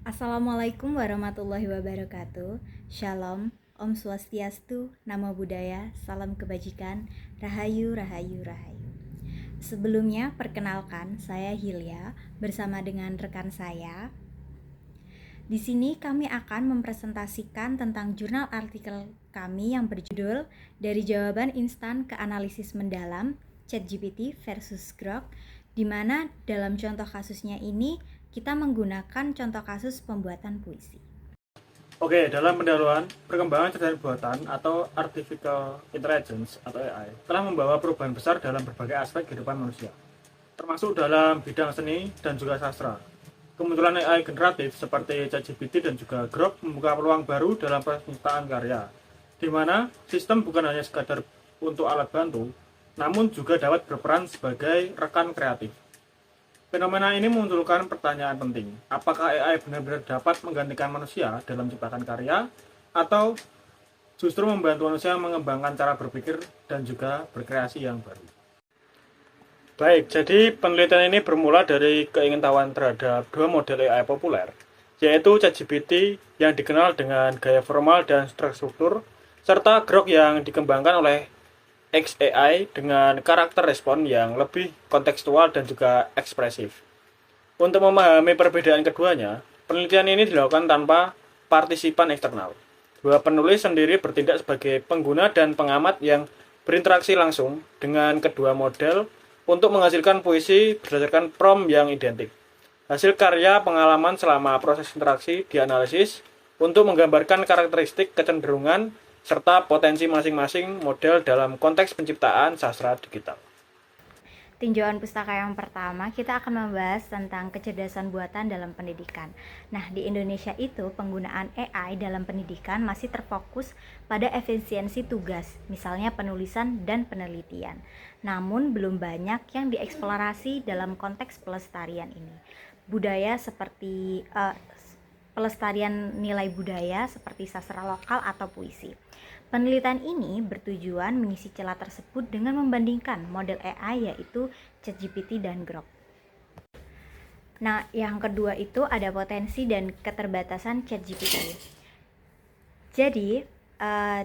Assalamualaikum warahmatullahi wabarakatuh. Shalom, Om Swastiastu, Namo Buddhaya, Salam Kebajikan, Rahayu, Rahayu, Rahayu. Sebelumnya, perkenalkan, saya Hilya bersama dengan rekan saya. Di sini kami akan mempresentasikan tentang jurnal artikel kami yang berjudul Dari Jawaban Instan ke Analisis Mendalam, ChatGPT versus Grok, di mana dalam contoh kasusnya ini kita menggunakan contoh kasus pembuatan puisi. Oke, dalam pendahuluan, perkembangan cerdas buatan atau Artificial Intelligence atau AI telah membawa perubahan besar dalam berbagai aspek kehidupan manusia, termasuk dalam bidang seni dan juga sastra. Kemunculan AI generatif seperti ChatGPT dan juga Grok membuka peluang baru dalam penciptaan karya, di mana sistem bukan hanya sekadar untuk alat bantu, namun juga dapat berperan sebagai rekan kreatif. Fenomena ini memunculkan pertanyaan penting. Apakah AI benar-benar dapat menggantikan manusia dalam menciptakan karya, atau justru membantu manusia mengembangkan cara berpikir dan juga berkreasi yang baru? Baik, jadi penelitian ini bermula dari keingintahuan terhadap dua model AI populer, yaitu ChatGPT yang dikenal dengan gaya formal dan terstruktur, serta Grok yang dikembangkan oleh XAI dengan karakter respon yang lebih kontekstual dan juga ekspresif. Untuk memahami perbedaan keduanya, penelitian ini dilakukan tanpa partisipan eksternal. Dua penulis sendiri bertindak sebagai pengguna dan pengamat yang berinteraksi langsung dengan kedua model untuk menghasilkan puisi berdasarkan prompt yang identik. Hasil karya pengalaman selama proses interaksi dianalisis untuk menggambarkan karakteristik kecenderungan serta potensi masing-masing model dalam konteks penciptaan sastra digital. Tinjauan pustaka yang pertama, kita akan membahas tentang kecerdasan buatan dalam pendidikan. Nah, di Indonesia itu penggunaan AI dalam pendidikan masih terfokus pada efisiensi tugas, misalnya penulisan dan penelitian. Namun, belum banyak yang dieksplorasi dalam konteks pelestarian ini. Budaya seperti pelestarian nilai budaya seperti sastra lokal atau puisi. Penelitian ini bertujuan mengisi celah tersebut dengan membandingkan model AI yaitu ChatGPT dan Grok. Nah, yang kedua itu ada potensi dan keterbatasan ChatGPT. Jadi,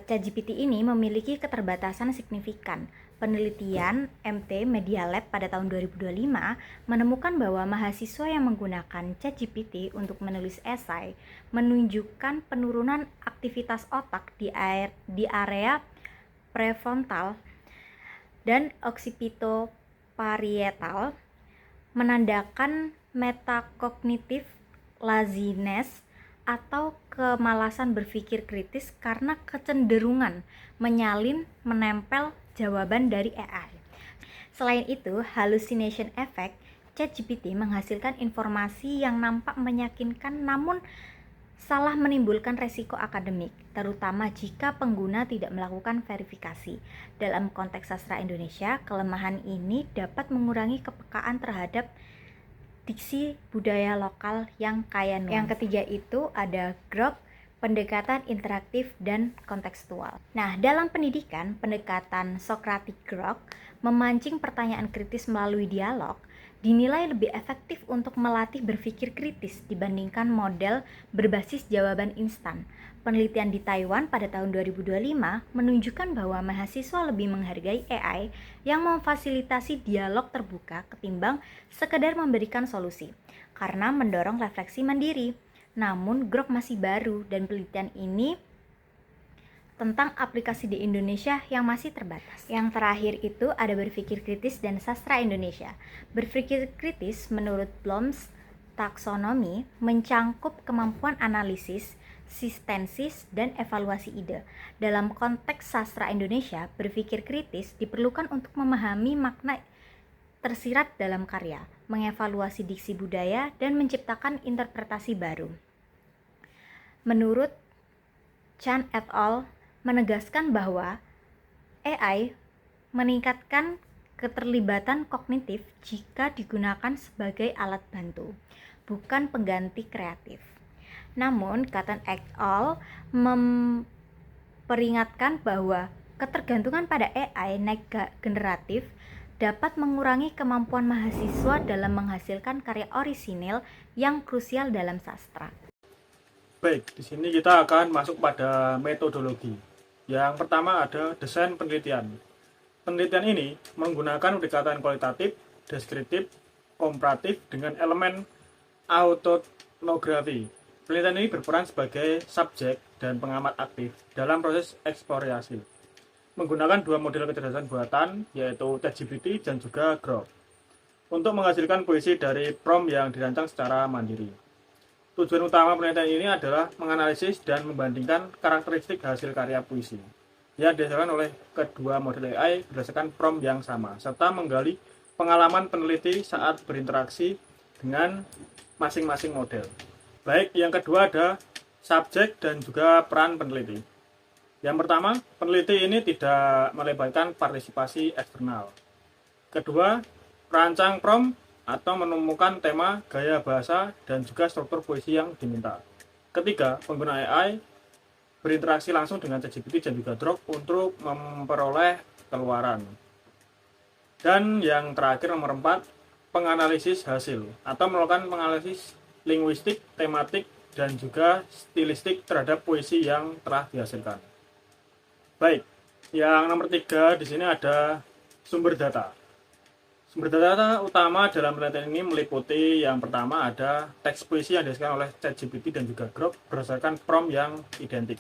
ChatGPT ini memiliki keterbatasan signifikan. Penelitian MT Media Lab pada tahun 2025 menemukan bahwa mahasiswa yang menggunakan ChatGPT untuk menulis esai menunjukkan penurunan aktivitas otak di area prefrontal dan occipitoparietal, menandakan metacognitive laziness atau kemalasan berpikir kritis karena kecenderungan menyalin menempel jawaban dari AI. Selain itu, hallucination effect, ChatGPT menghasilkan informasi yang nampak meyakinkan namun salah menimbulkan resiko akademik, terutama jika pengguna tidak melakukan verifikasi. Dalam konteks sastra Indonesia, kelemahan ini dapat mengurangi kepekaan terhadap diksi budaya lokal yang kaya nuansa. Yang ketiga itu ada Grok, pendekatan interaktif dan kontekstual. Nah, dalam pendidikan, pendekatan Socratic Grok memancing pertanyaan kritis melalui dialog dinilai lebih efektif untuk melatih berpikir kritis dibandingkan model berbasis jawaban instan. Penelitian di Taiwan pada tahun 2025 menunjukkan bahwa mahasiswa lebih menghargai AI yang memfasilitasi dialog terbuka ketimbang sekedar memberikan solusi, karena mendorong refleksi mandiri. Namun, Grok masih baru dan penelitian ini tentang aplikasi di Indonesia yang masih terbatas. Yang terakhir itu ada berpikir kritis dan sastra Indonesia. Berpikir kritis menurut Bloom's taksonomi mencangkup kemampuan analisis, sintesis, dan evaluasi ide. Dalam konteks sastra Indonesia, berpikir kritis diperlukan untuk memahami makna tersirat dalam karya, mengevaluasi diksi budaya, dan menciptakan interpretasi baru. Menurut Chan et al. Menegaskan bahwa AI meningkatkan keterlibatan kognitif jika digunakan sebagai alat bantu, bukan pengganti kreatif. Namun, Chan et al. Memperingatkan bahwa ketergantungan pada AI naik generatif dapat mengurangi kemampuan mahasiswa dalam menghasilkan karya orisinil yang krusial dalam sastra. Baik, di sini kita akan masuk pada metodologi. Yang pertama ada desain penelitian. Penelitian ini menggunakan pendekatan kualitatif, deskriptif, komparatif dengan elemen autoetnografi. Penelitian ini berperan sebagai subjek dan pengamat aktif dalam proses eksplorasi. Menggunakan dua model kecerdasan buatan, yaitu ChatGPT dan juga Grok, untuk menghasilkan puisi dari prompt yang dirancang secara mandiri. Tujuan utama penelitian ini adalah menganalisis dan membandingkan karakteristik hasil karya puisi yang dihasilkan oleh kedua model AI berdasarkan prompt yang sama, serta menggali pengalaman peneliti saat berinteraksi dengan masing-masing model. Baik, yang kedua ada subjek dan juga peran peneliti. Yang pertama, peneliti ini tidak melibatkan partisipasi eksternal. Kedua, merancang prompt atau menemukan tema, gaya bahasa, dan juga struktur puisi yang diminta. Ketiga, pengguna AI berinteraksi langsung dengan ChatGPT dan juga Grok untuk memperoleh keluaran. Dan yang terakhir nomor 4, penganalisis hasil atau melakukan penganalisis linguistik, tematik, dan juga stilistik terhadap puisi yang telah dihasilkan. Baik, yang nomor 3 di sini ada sumber data. Sumber data utama dalam penelitian ini meliputi yang pertama ada teks puisi yang dihasilkan oleh ChatGPT dan juga Grok berdasarkan prompt yang identik.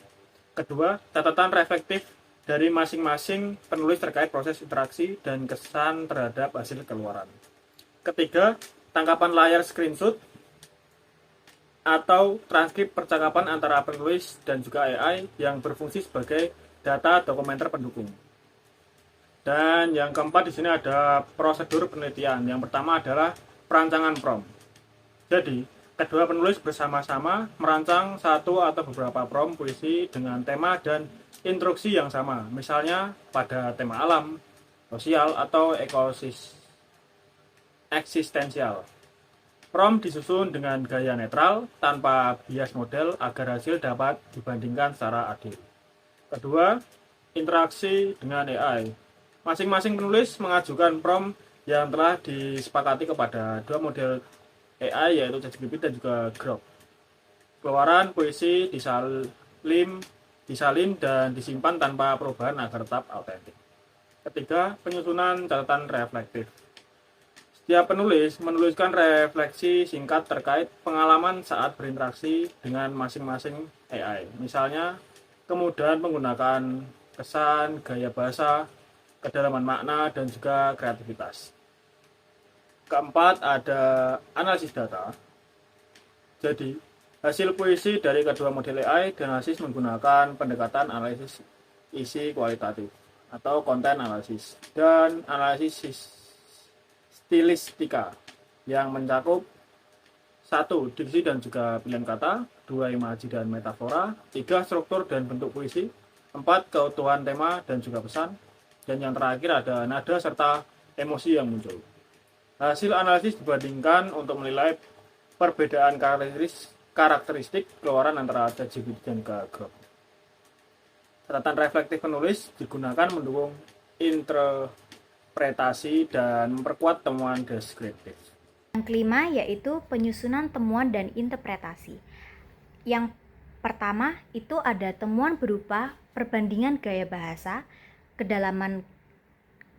Kedua, catatan reflektif dari masing-masing penulis terkait proses interaksi dan kesan terhadap hasil keluaran. Ketiga, tangkapan layar screenshot atau transkrip percakapan antara penulis dan juga AI yang berfungsi sebagai data dokumenter pendukung. Dan yang keempat di sini ada prosedur penelitian. Yang pertama adalah perancangan prompt. Jadi, kedua penulis bersama-sama merancang satu atau beberapa prompt puisi dengan tema dan instruksi yang sama. Misalnya pada tema alam, sosial, atau eksistensial. Prompt disusun dengan gaya netral tanpa bias model agar hasil dapat dibandingkan secara adil. Kedua, interaksi dengan AI. Masing-masing penulis mengajukan prompt yang telah disepakati kepada dua model AI yaitu ChatGPT dan juga Grok. Keluaran puisi disalin dan disimpan tanpa perubahan agar tetap autentik. Ketiga, penyusunan catatan reflektif. Setiap penulis menuliskan refleksi singkat terkait pengalaman saat berinteraksi dengan masing-masing AI. Misalnya, kemudahan menggunakan kesan, gaya bahasa, kedalaman makna, dan juga kreativitas. Keempat, ada analisis data. Jadi, hasil puisi dari kedua model AI dianalisis menggunakan pendekatan analisis isi kualitatif atau konten analisis dan analisis stilistika yang mencakup 1. Diksi dan juga pilihan kata, 2. Imaji dan metafora, 3. Struktur dan bentuk puisi, 4. Keutuhan tema dan juga pesan, dan yang terakhir ada nada serta emosi yang muncul. Hasil analisis dibandingkan untuk menilai perbedaan karakteristik keluaran antara ChatGPT dan Grok. Catatan reflektif penulis digunakan mendukung interpretasi dan memperkuat temuan deskriptif. Yang kelima yaitu penyusunan temuan dan interpretasi. Yang pertama itu ada temuan berupa perbandingan gaya bahasa, kedalaman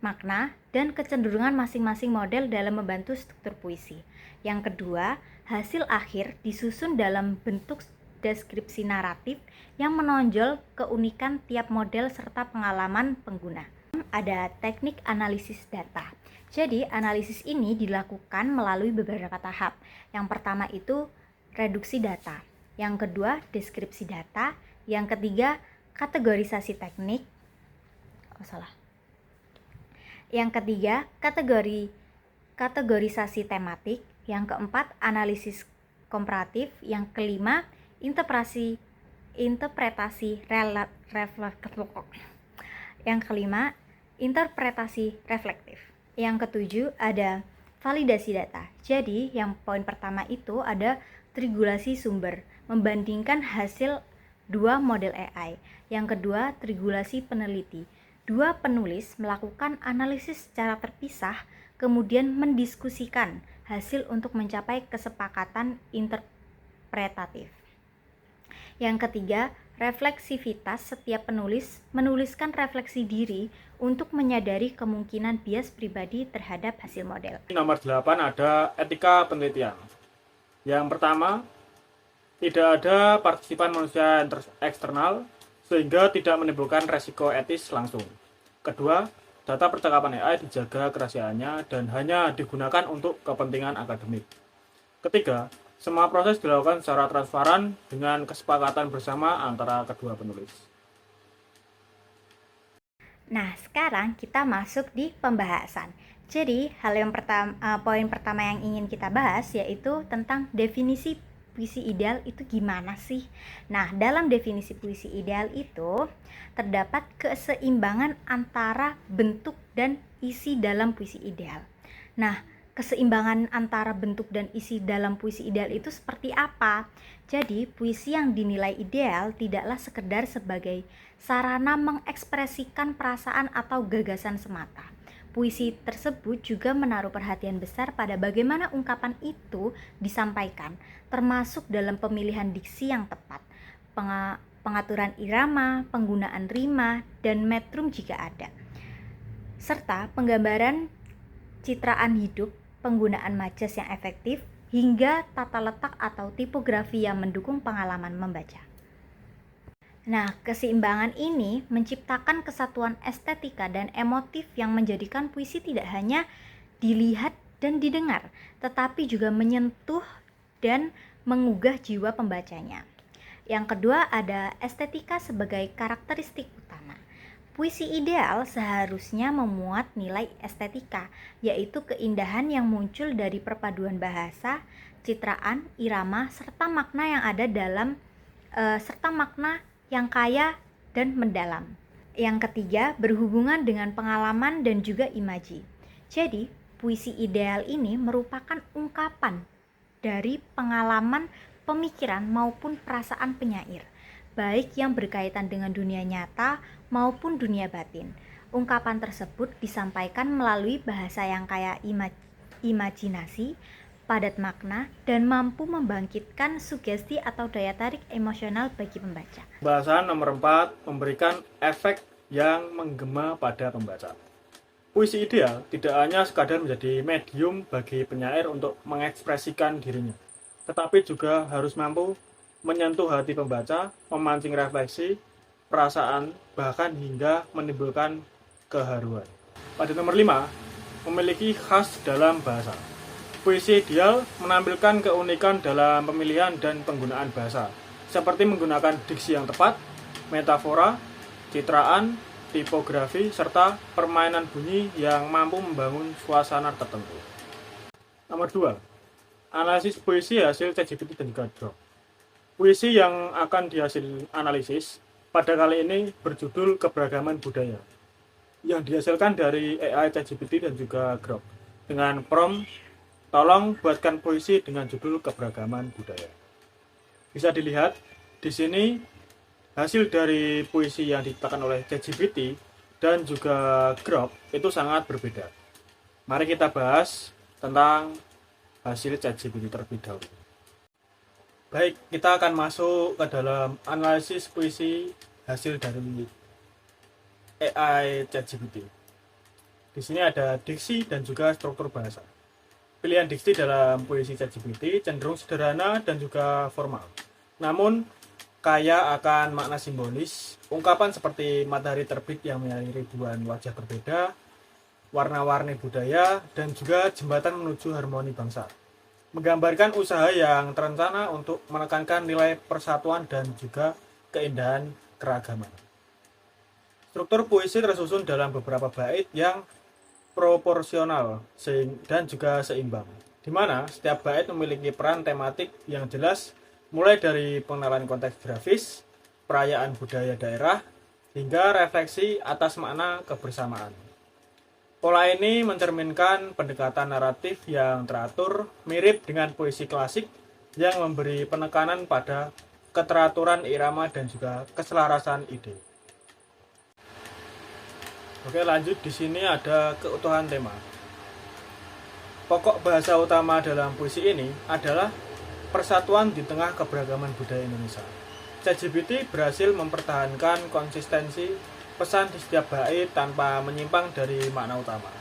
makna, dan kecenderungan masing-masing model dalam membantu struktur puisi. Yang kedua, hasil akhir disusun dalam bentuk deskripsi naratif yang menonjol keunikan tiap model serta pengalaman pengguna. Ada teknik analisis data. Jadi, analisis ini dilakukan melalui beberapa tahap. Yang pertama itu reduksi data. Yang kedua, deskripsi data. Yang ketiga, kategorisasi teknik. Yang ketiga, kategorisasi tematik. Yang keempat, analisis komparatif. Yang kelima, interpretasi reflektif. Yang ketujuh ada validasi data. Jadi, yang poin pertama itu ada triangulasi sumber, membandingkan hasil dua model AI. Yang kedua, triangulasi peneliti. Dua penulis melakukan analisis secara terpisah, kemudian mendiskusikan hasil untuk mencapai kesepakatan interpretatif. Yang ketiga, refleksivitas. Setiap penulis menuliskan refleksi diri untuk menyadari kemungkinan bias pribadi terhadap hasil model. Nomor 8 ada etika penelitian. Yang pertama, tidak ada partisipan manusia eksternal sehingga tidak menimbulkan resiko etis langsung. Kedua, data percakapan AI dijaga kerahasiaannya dan hanya digunakan untuk kepentingan akademik. Ketiga, semua proses dilakukan secara transparan dengan kesepakatan bersama antara kedua penulis. Nah, sekarang kita masuk di pembahasan. Jadi, poin pertama yang ingin kita bahas yaitu tentang definisi puisi ideal itu gimana sih? Nah, dalam definisi puisi ideal itu terdapat keseimbangan antara bentuk dan isi dalam puisi ideal. Nah, keseimbangan antara bentuk dan isi dalam puisi ideal itu seperti apa? Jadi, puisi yang dinilai ideal tidaklah sekedar sebagai sarana mengekspresikan perasaan atau gagasan semata. Puisi tersebut juga menaruh perhatian besar pada bagaimana ungkapan itu disampaikan, termasuk dalam pemilihan diksi yang tepat, pengaturan irama, penggunaan rima, dan metrum jika ada, serta penggambaran citraan hidup, penggunaan majas yang efektif, hingga tata letak atau tipografi yang mendukung pengalaman membaca. Nah, keseimbangan ini menciptakan kesatuan estetika dan emotif yang menjadikan puisi tidak hanya dilihat dan didengar, tetapi juga menyentuh dan menggugah jiwa pembacanya. Yang kedua ada estetika sebagai karakteristik utama. Puisi ideal seharusnya memuat nilai estetika, yaitu keindahan yang muncul dari perpaduan bahasa, citraan, irama, serta makna yang kaya dan mendalam. Yang ketiga, berhubungan dengan pengalaman dan juga imaji. Jadi, puisi ideal ini merupakan ungkapan dari pengalaman, pemikiran maupun perasaan penyair, baik yang berkaitan dengan dunia nyata maupun dunia batin. Ungkapan tersebut disampaikan melalui bahasa yang kaya imajinasi, padat makna, dan mampu membangkitkan sugesti atau daya tarik emosional bagi pembaca. Bahasan nomor 4, memberikan efek yang menggema pada pembaca. Puisi ideal tidak hanya sekadar menjadi medium bagi penyair untuk mengekspresikan dirinya, tetapi juga harus mampu menyentuh hati pembaca, memancing refleksi, perasaan, bahkan hingga menimbulkan keharuan. Pada nomor 5, memiliki khas dalam bahasa. Puisi ideal menampilkan keunikan dalam pemilihan dan penggunaan bahasa, seperti menggunakan diksi yang tepat, metafora, citraan, tipografi, serta permainan bunyi yang mampu membangun suasana tertentu. Nomor 2, analisis puisi hasil ChatGPT dan juga Grok. Puisi yang akan dihasil analisis pada kali ini berjudul Keberagaman Budaya, yang dihasilkan dari AI ChatGPT dan juga Grok. Dengan prompt, tolong buatkan puisi dengan judul Keberagaman Budaya. Bisa dilihat di sini hasil dari puisi yang diciptakan oleh ChatGPT dan juga Grok itu sangat berbeda. Mari kita bahas tentang hasil ChatGPT terlebih dahulu. Baik, kita akan masuk ke dalam analisis puisi hasil dari AI ChatGPT. Di sini ada diksi dan juga struktur bahasa. Pilihan diksi dalam puisi ChatGPT cenderung sederhana dan juga formal. Namun, kaya akan makna simbolis. Ungkapan seperti matahari terbit yang menyinari ribuan wajah berbeda, warna-warni budaya, dan juga jembatan menuju harmoni bangsa, menggambarkan usaha yang terencana untuk menekankan nilai persatuan dan juga keindahan keragaman. Struktur puisi tersusun dalam beberapa bait yang proporsional dan juga seimbang, di mana setiap bait memiliki peran tematik yang jelas, mulai dari pengenalan konteks grafis, perayaan budaya daerah, hingga refleksi atas makna kebersamaan. Pola ini mencerminkan pendekatan naratif yang teratur, mirip dengan puisi klasik yang memberi penekanan pada keteraturan irama dan juga keselarasan ide. Oke, lanjut. Di sini ada keutuhan tema. Pokok bahasa utama dalam puisi ini adalah persatuan di tengah keberagaman budaya Indonesia. ChatGPT berhasil mempertahankan konsistensi pesan di setiap bait tanpa menyimpang dari makna utama.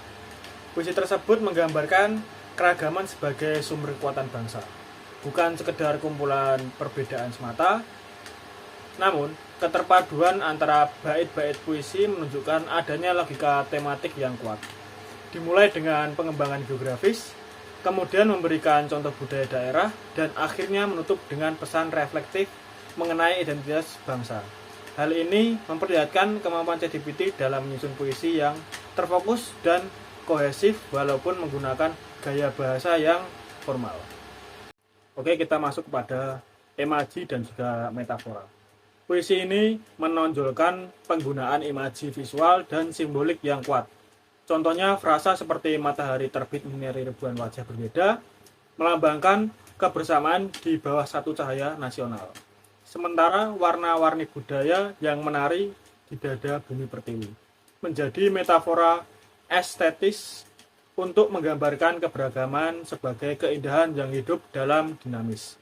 Puisi tersebut menggambarkan keragaman sebagai sumber kekuatan bangsa, bukan sekedar kumpulan perbedaan semata. Namun, keterpaduan antara bait-bait puisi menunjukkan adanya logika tematik yang kuat. Dimulai dengan pengembangan geografis, kemudian memberikan contoh budaya daerah, dan akhirnya menutup dengan pesan reflektif mengenai identitas bangsa. Hal ini memperlihatkan kemampuan ChatGPT dalam menyusun puisi yang terfokus dan kohesif walaupun menggunakan gaya bahasa yang formal. Oke, kita masuk kepada imaji dan juga metafora. Puisi ini menonjolkan penggunaan imaji visual dan simbolik yang kuat. Contohnya frasa seperti matahari terbit menyinari ribuan wajah berbeda, melambangkan kebersamaan di bawah satu cahaya nasional. Sementara warna-warni budaya yang menari di dada bumi pertiwi menjadi metafora estetis untuk menggambarkan keberagaman sebagai keindahan yang hidup dalam dinamis.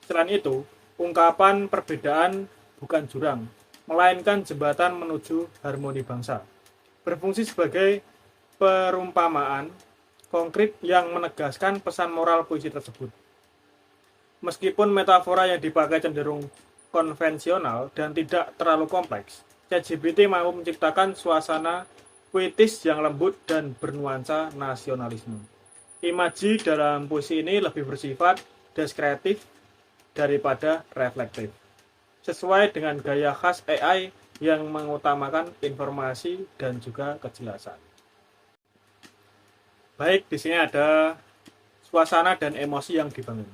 Selain itu, ungkapan perbedaan bukan jurang, melainkan jembatan menuju harmoni bangsa. Berfungsi sebagai perumpamaan konkret yang menegaskan pesan moral puisi tersebut. Meskipun metafora yang dipakai cenderung konvensional dan tidak terlalu kompleks, ChatGPT mampu menciptakan suasana puitis yang lembut dan bernuansa nasionalisme. Imaji dalam puisi ini lebih bersifat deskriptif daripada reflektif, sesuai dengan gaya khas AI yang mengutamakan informasi dan juga kejelasan. Baik, di sini ada suasana dan emosi yang dibangun.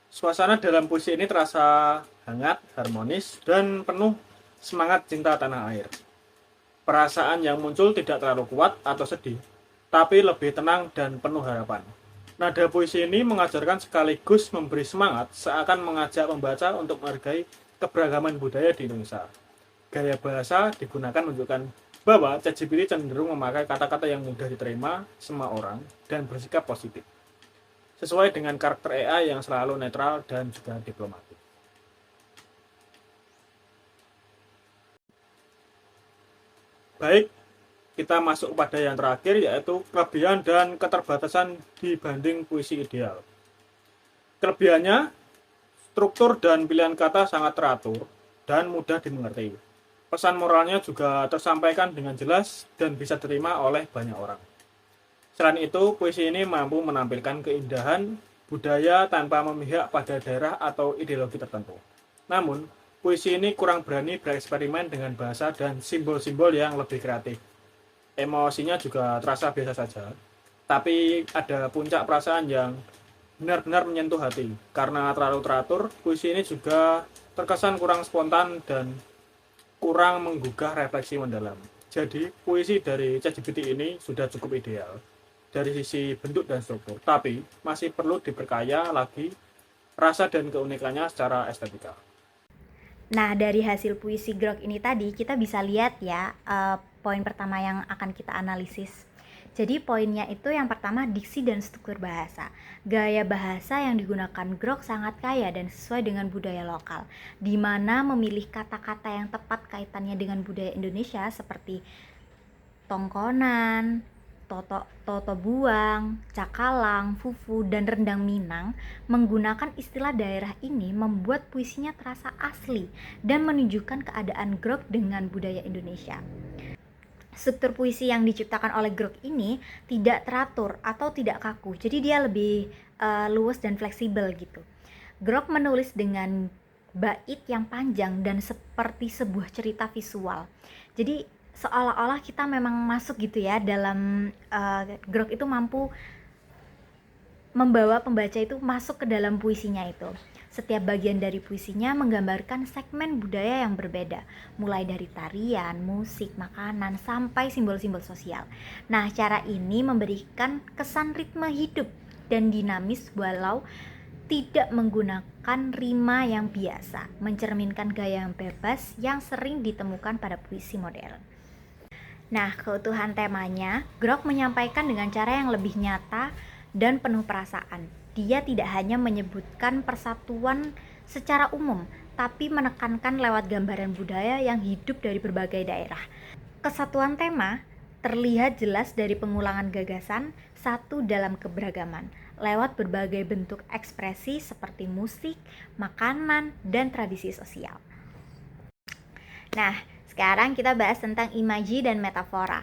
Suasana dalam puisi ini terasa hangat, harmonis, dan penuh semangat cinta tanah air. Perasaan yang muncul tidak terlalu kuat atau sedih, tapi lebih tenang dan penuh harapan. Nada puisi ini mengajarkan sekaligus memberi semangat, seakan mengajak pembaca untuk menghargai keberagaman budaya di Indonesia. Gaya bahasa digunakan menunjukkan bahwa ChatGPT cenderung memakai kata-kata yang mudah diterima semua orang dan bersikap positif, sesuai dengan karakter AI yang selalu netral dan juga diplomatik. Baik, kita masuk pada yang terakhir, yaitu kelebihan dan keterbatasan dibanding puisi ideal. Kelebihannya, struktur dan pilihan kata sangat teratur dan mudah dimengerti. Pesan moralnya juga tersampaikan dengan jelas dan bisa diterima oleh banyak orang. Selain itu, puisi ini mampu menampilkan keindahan budaya tanpa memihak pada daerah atau ideologi tertentu. Namun, puisi ini kurang berani bereksperimen dengan bahasa dan simbol-simbol yang lebih kreatif. Emosinya juga terasa biasa saja, tapi ada puncak perasaan yang benar-benar menyentuh hati. Karena terlalu teratur, puisi ini juga terkesan kurang spontan dan kurang menggugah refleksi mendalam. Jadi, puisi dari ChatGPT ini sudah cukup ideal dari sisi bentuk dan struktur, tapi masih perlu diperkaya lagi rasa dan keunikannya secara estetika. Nah, dari hasil puisi Grok ini tadi, kita bisa lihat ya, poin pertama yang akan kita analisis. Jadi poinnya itu yang pertama, diksi dan struktur bahasa. Gaya bahasa yang digunakan Grok sangat kaya dan sesuai dengan budaya lokal, di mana memilih kata-kata yang tepat kaitannya dengan budaya Indonesia seperti tongkonan, toto buang, cakalang, fufu, dan rendang Minang. Menggunakan istilah daerah ini membuat puisinya terasa asli dan menunjukkan keadaan Grok dengan budaya Indonesia. Struktur puisi yang diciptakan oleh Grok ini tidak teratur atau tidak kaku, jadi dia lebih luas dan fleksibel gitu. Grok menulis dengan bait yang panjang dan seperti sebuah cerita visual. Jadi seolah-olah kita memang masuk gitu ya dalam Grok itu mampu membawa pembaca itu masuk ke dalam puisinya itu. Setiap bagian dari puisinya menggambarkan segmen budaya yang berbeda, mulai dari tarian, musik, makanan, sampai simbol-simbol sosial. Nah, cara ini memberikan kesan ritme hidup dan dinamis walau tidak menggunakan rima yang biasa, mencerminkan gaya yang bebas yang sering ditemukan pada puisi modern. Nah, keutuhan temanya, Grok menyampaikan dengan cara yang lebih nyata dan penuh perasaan. Dia tidak hanya menyebutkan persatuan secara umum, tapi menekankan lewat gambaran budaya yang hidup dari berbagai daerah. Kesatuan tema terlihat jelas dari pengulangan gagasan satu dalam keberagaman lewat berbagai bentuk ekspresi seperti musik, makanan, dan tradisi sosial. Nah, sekarang kita bahas tentang imaji dan metafora.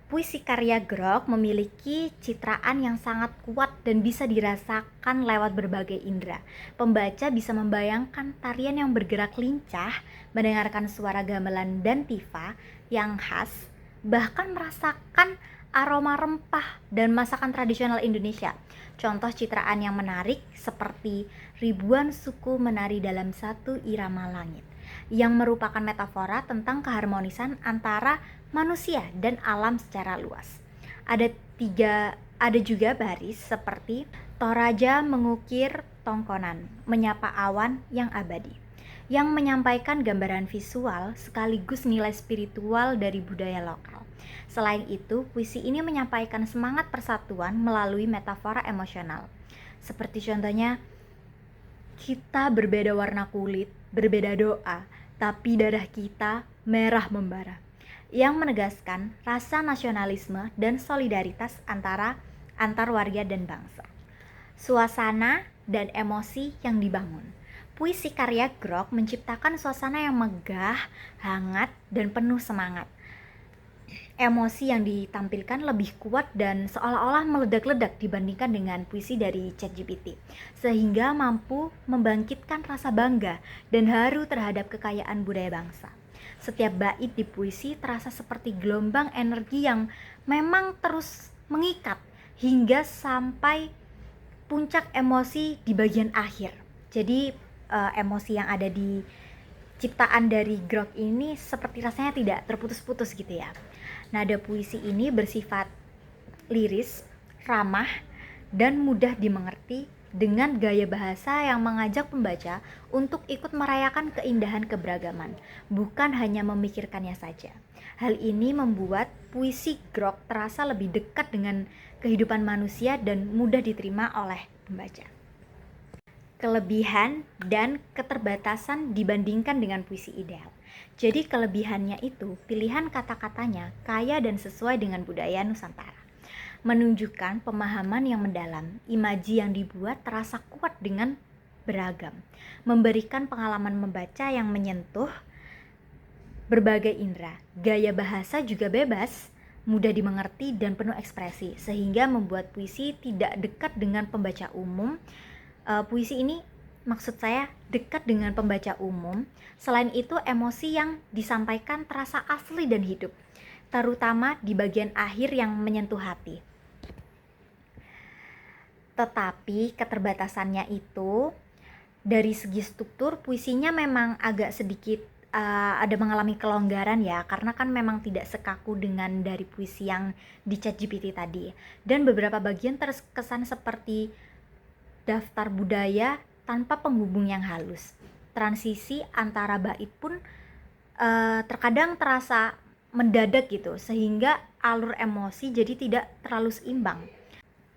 Puisi karya Grok memiliki citraan yang sangat kuat dan bisa dirasakan lewat berbagai indera. Pembaca bisa membayangkan tarian yang bergerak lincah, mendengarkan suara gamelan dan tifa yang khas, bahkan merasakan aroma rempah dan masakan tradisional Indonesia. Contoh citraan yang menarik seperti ribuan suku menari dalam satu irama langit, yang merupakan metafora tentang keharmonisan antara manusia dan alam secara luas. Ada juga baris seperti Toraja mengukir tongkonan, menyapa awan yang abadi, yang menyampaikan gambaran visual sekaligus nilai spiritual dari budaya lokal. Selain itu, puisi ini menyampaikan semangat persatuan melalui metafora emosional. Seperti contohnya, kita berbeda warna kulit, berbeda doa, tapi darah kita merah membara, yang menegaskan rasa nasionalisme dan solidaritas antar warga dan bangsa. Suasana dan emosi yang dibangun. Puisi karya Grok menciptakan suasana yang megah, hangat, dan penuh semangat. Emosi yang ditampilkan lebih kuat dan seolah-olah meledak-ledak dibandingkan dengan puisi dari ChatGPT, sehingga mampu membangkitkan rasa bangga dan haru terhadap kekayaan budaya bangsa. Setiap bait di puisi terasa seperti gelombang energi yang memang terus mengikat hingga sampai puncak emosi di bagian akhir. Jadi emosi yang ada di ciptaan dari Grok ini seperti rasanya tidak terputus-putus gitu ya. Nada puisi ini bersifat liris, ramah, dan mudah dimengerti dengan gaya bahasa yang mengajak pembaca untuk ikut merayakan keindahan keberagaman, bukan hanya memikirkannya saja. Hal ini membuat puisi Grok terasa lebih dekat dengan kehidupan manusia dan mudah diterima oleh pembaca. Kelebihan dan keterbatasan dibandingkan dengan puisi ideal. Jadi kelebihannya itu pilihan kata-katanya kaya dan sesuai dengan budaya Nusantara, menunjukkan pemahaman yang mendalam. Imaji yang dibuat terasa kuat dengan beragam, memberikan pengalaman membaca yang menyentuh berbagai indera. Gaya bahasa juga bebas, mudah dimengerti dan penuh ekspresi, sehingga membuat puisi tidak dekat dengan pembaca umum. Puisi ini maksud saya dekat dengan pembaca umum. Selain itu, emosi yang disampaikan terasa asli dan hidup, terutama di bagian akhir yang menyentuh hati. Tetapi keterbatasannya itu dari segi struktur puisinya memang agak sedikit ada mengalami kelonggaran ya, karena kan memang tidak sekaku dengan dari puisi yang di ChatGPT tadi. Dan beberapa bagian terkesan seperti daftar budaya tanpa penghubung yang halus. Transisi antara bait pun terkadang terasa mendadak gitu, sehingga alur emosi jadi tidak terlalu seimbang.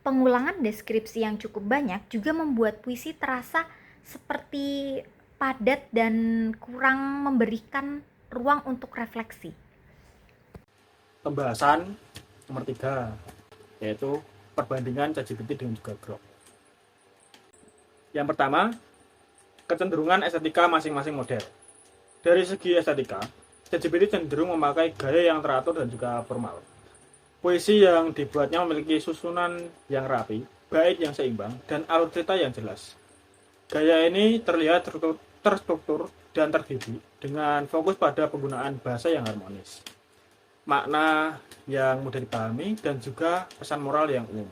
Pengulangan deskripsi yang cukup banyak juga membuat puisi terasa seperti padat dan kurang memberikan ruang untuk refleksi. Pembahasan nomor 3, yaitu perbandingan ChatGPT dengan juga Grok. Yang pertama, kecenderungan estetika masing-masing model. Dari segi estetika, ChatGPT cenderung memakai gaya yang teratur dan juga formal. Puisi yang dibuatnya memiliki susunan yang rapi, bait yang seimbang, dan alur cerita yang jelas. Gaya ini terlihat terstruktur dan terdidik dengan fokus pada penggunaan bahasa yang harmonis, makna yang mudah dipahami, dan juga pesan moral yang umum.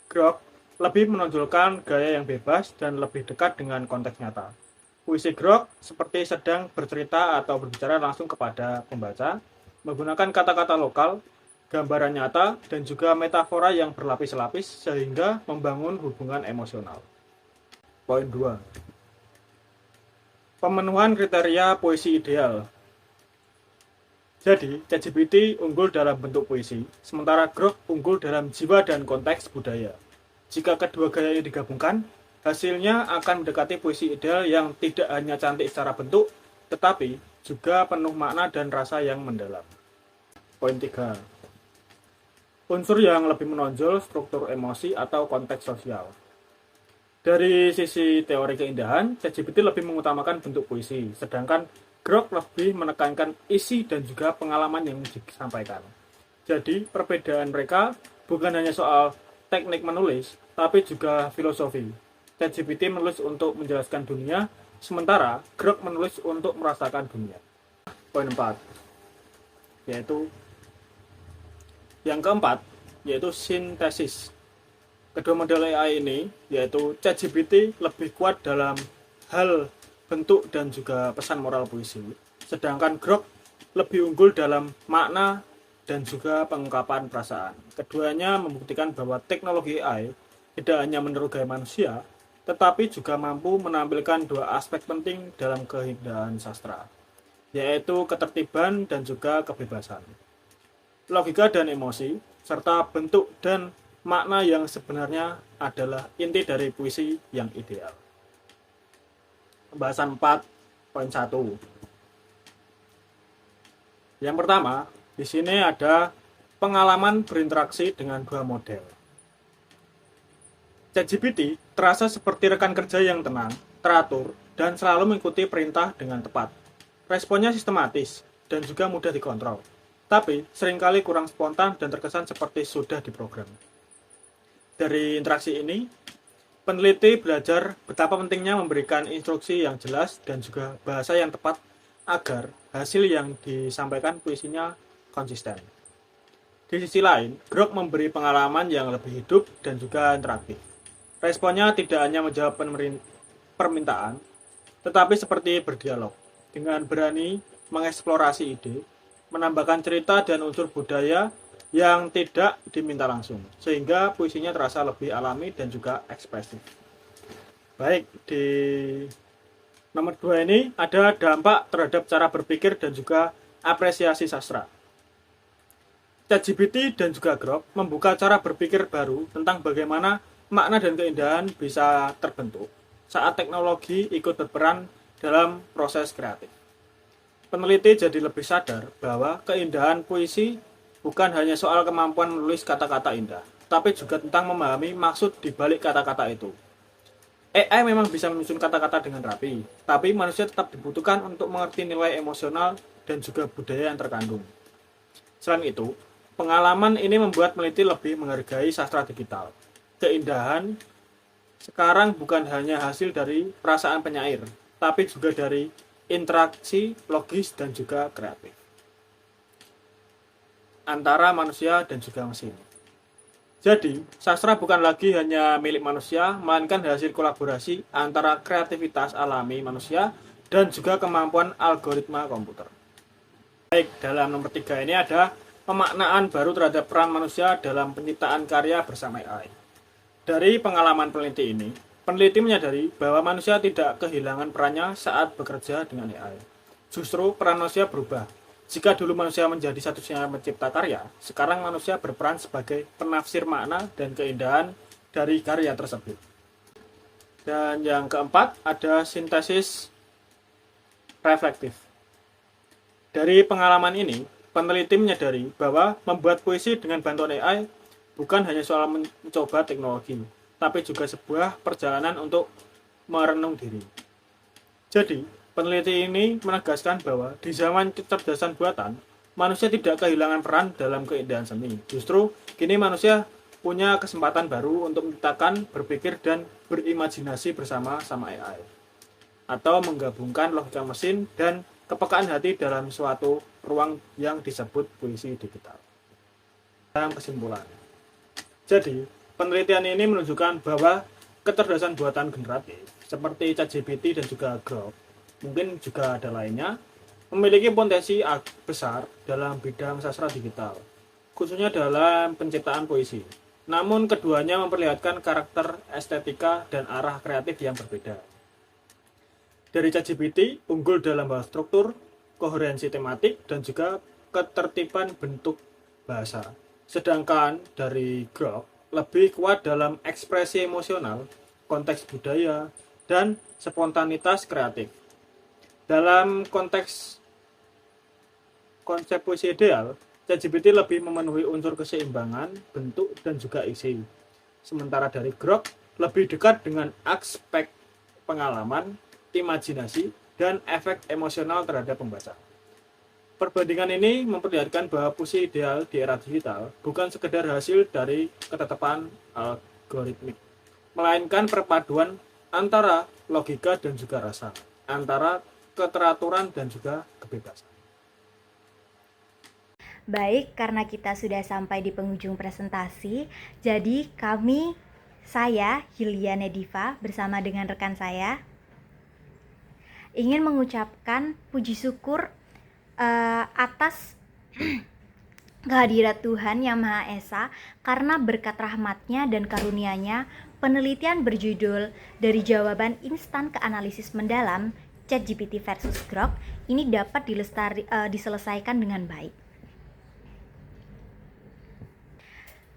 Grok lebih menonjolkan gaya yang bebas dan lebih dekat dengan konteks nyata. Puisi Grok seperti sedang bercerita atau berbicara langsung kepada pembaca, menggunakan kata-kata lokal, gambaran nyata, dan juga metafora yang berlapis-lapis sehingga membangun hubungan emosional. Poin 2. Pemenuhan kriteria puisi ideal. Jadi, ChatGPT unggul dalam bentuk puisi, sementara Grok unggul dalam jiwa dan konteks budaya. Jika kedua gaya ini digabungkan, hasilnya akan mendekati puisi ideal yang tidak hanya cantik secara bentuk, tetapi juga penuh makna dan rasa yang mendalam. Poin 3. Unsur yang lebih menonjol struktur emosi atau konteks sosial. Dari sisi teori keindahan, ChatGPT lebih mengutamakan bentuk puisi, sedangkan Grok lebih menekankan isi dan juga pengalaman yang disampaikan. Jadi, perbedaan mereka bukan hanya soal teknik menulis, tapi juga filosofi. ChatGPT menulis untuk menjelaskan dunia, sementara Grok menulis untuk merasakan dunia. Poin 4, yaitu yang keempat, yaitu sintesis. Kedua model AI ini, yaitu ChatGPT, lebih kuat dalam hal bentuk dan juga pesan moral puisi, sedangkan Grok lebih unggul dalam makna dan juga pengungkapan perasaan. Keduanya membuktikan bahwa teknologi AI tidak hanya meniru gaya manusia, tetapi juga mampu menampilkan dua aspek penting dalam keindahan sastra, yaitu ketertiban dan juga kebebasan, logika dan emosi, serta bentuk dan makna yang sebenarnya adalah inti dari puisi yang ideal. Pembahasan 4.1. Yang pertama, di sini ada pengalaman berinteraksi dengan dua model. ChatGPT terasa seperti rekan kerja yang tenang, teratur, dan selalu mengikuti perintah dengan tepat. Responnya sistematis dan juga mudah dikontrol, tapi seringkali kurang spontan dan terkesan seperti sudah diprogram. Dari interaksi ini, peneliti belajar betapa pentingnya memberikan instruksi yang jelas dan juga bahasa yang tepat agar hasil yang disampaikan puisinya konsisten. Di sisi lain, Grok memberi pengalaman yang lebih hidup dan juga interaktif. Responnya tidak hanya menjawab permintaan, tetapi seperti berdialog, dengan berani mengeksplorasi ide, menambahkan cerita dan unsur budaya yang tidak diminta langsung, sehingga puisinya terasa lebih alami dan juga ekspresif. Baik, di nomor 2 ini ada dampak terhadap cara berpikir dan juga apresiasi sastra. ChatGPT dan juga Grok membuka cara berpikir baru tentang bagaimana makna dan keindahan bisa terbentuk saat teknologi ikut berperan dalam proses kreatif. Peneliti jadi lebih sadar bahwa keindahan puisi bukan hanya soal kemampuan menulis kata-kata indah, tapi juga tentang memahami maksud di balik kata-kata itu. AI memang bisa menyusun kata-kata dengan rapi, tapi manusia tetap dibutuhkan untuk mengerti nilai emosional dan juga budaya yang terkandung. Selain itu, pengalaman ini membuat peneliti lebih menghargai sastra digital. Keindahan sekarang bukan hanya hasil dari perasaan penyair, tapi juga dari interaksi logis dan juga kreatif antara manusia dan juga mesin. Jadi, sastra bukan lagi hanya milik manusia, melainkan hasil kolaborasi antara kreativitas alami manusia dan juga kemampuan algoritma komputer. Baik, dalam nomor 3 ini ada pemaknaan baru terhadap peran manusia dalam penciptaan karya bersama AI. Dari pengalaman peneliti ini, peneliti menyadari bahwa manusia tidak kehilangan perannya saat bekerja dengan AI. Justru peran manusia berubah. Jika dulu manusia menjadi satu-satunya pencipta karya, sekarang manusia berperan sebagai penafsir makna dan keindahan dari karya tersebut. Dan yang keempat, ada sintesis reflektif. Dari pengalaman ini, peneliti menyadari bahwa membuat puisi dengan bantuan AI bukan hanya soal mencoba teknologi, tapi juga sebuah perjalanan untuk merenung diri. Jadi, peneliti ini menegaskan bahwa di zaman kecerdasan buatan, manusia tidak kehilangan peran dalam keindahan seni. Justru, kini manusia punya kesempatan baru untuk menciptakan, berpikir, dan berimajinasi bersama-sama AI. Atau menggabungkan logika mesin dan kepekaan hati dalam suatu ruang yang disebut puisi digital. Dalam kesimpulan, jadi, penelitian ini menunjukkan bahwa kecerdasan buatan generatif, seperti ChatGPT dan juga Grok, mungkin juga ada lainnya, memiliki potensi besar dalam bidang sastra digital, khususnya dalam penciptaan puisi. Namun keduanya memperlihatkan karakter estetika dan arah kreatif yang berbeda. Dari ChatGPT, unggul dalam bahasa struktur, koherensi tematik, dan juga ketertiban bentuk bahasa. Sedangkan dari Grok, lebih kuat dalam ekspresi emosional, konteks budaya, dan spontanitas kreatif. Dalam konteks konsep puisi ideal, ChatGPT lebih memenuhi unsur keseimbangan, bentuk, dan juga isi. Sementara dari Grok lebih dekat dengan aspek pengalaman, imajinasi, dan efek emosional terhadap pembaca. Perbandingan ini memperlihatkan bahwa puisi ideal di era digital bukan sekedar hasil dari ketetapan algoritmik, melainkan perpaduan antara logika dan juga rasa, antara keteraturan dan juga kebebasan. Baik, karena kita sudah sampai di penghujung presentasi, jadi saya, Yulia Nediva, bersama dengan rekan saya, ingin mengucapkan puji syukur atas kehadirat Tuhan Yang Maha Esa, karena berkat rahmat-Nya dan karunia-Nya, penelitian berjudul Dari Jawaban Instan ke Analisis Mendalam, ChatGPT versus Grok, ini dapat diselesaikan dengan baik.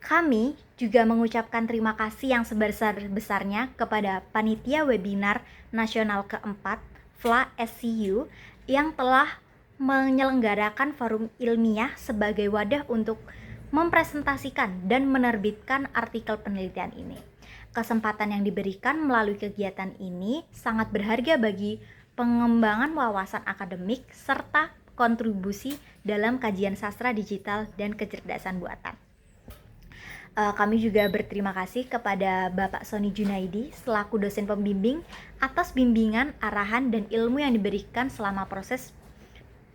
Kami juga mengucapkan terima kasih yang sebesar-besarnya kepada Panitia Webinar Nasional keempat, FLA SCU, yang telah menyelenggarakan forum ilmiah sebagai wadah untuk mempresentasikan dan menerbitkan artikel penelitian ini. Kesempatan yang diberikan melalui kegiatan ini sangat berharga bagi pengembangan wawasan akademik serta kontribusi dalam kajian sastra digital dan kecerdasan buatan. Kami juga berterima kasih kepada Bapak Sony Junaidi selaku dosen pembimbing atas bimbingan, arahan, dan ilmu yang diberikan selama proses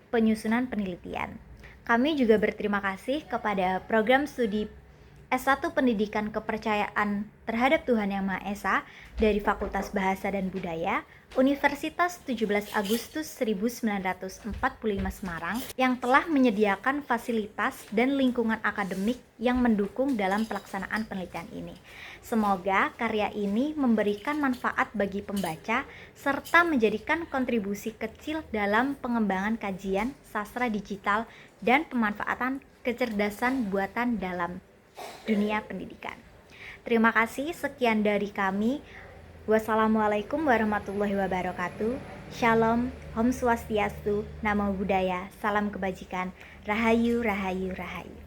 penyusunan penelitian. Kami juga berterima kasih kepada program studi S1 Pendidikan Kepercayaan Terhadap Tuhan Yang Maha Esa dari Fakultas Bahasa dan Budaya, Universitas 17 Agustus 1945 Semarang, yang telah menyediakan fasilitas dan lingkungan akademik yang mendukung dalam pelaksanaan penelitian ini. Semoga karya ini memberikan manfaat bagi pembaca serta menjadikan kontribusi kecil dalam pengembangan kajian sastra digital dan pemanfaatan kecerdasan buatan dalam dunia pendidikan. Terima kasih, sekian dari kami. Wassalamualaikum warahmatullahi wabarakatuh. Shalom, Om Swastiastu, Namo Buddhaya, salam kebajikan, Rahayu, Rahayu, Rahayu.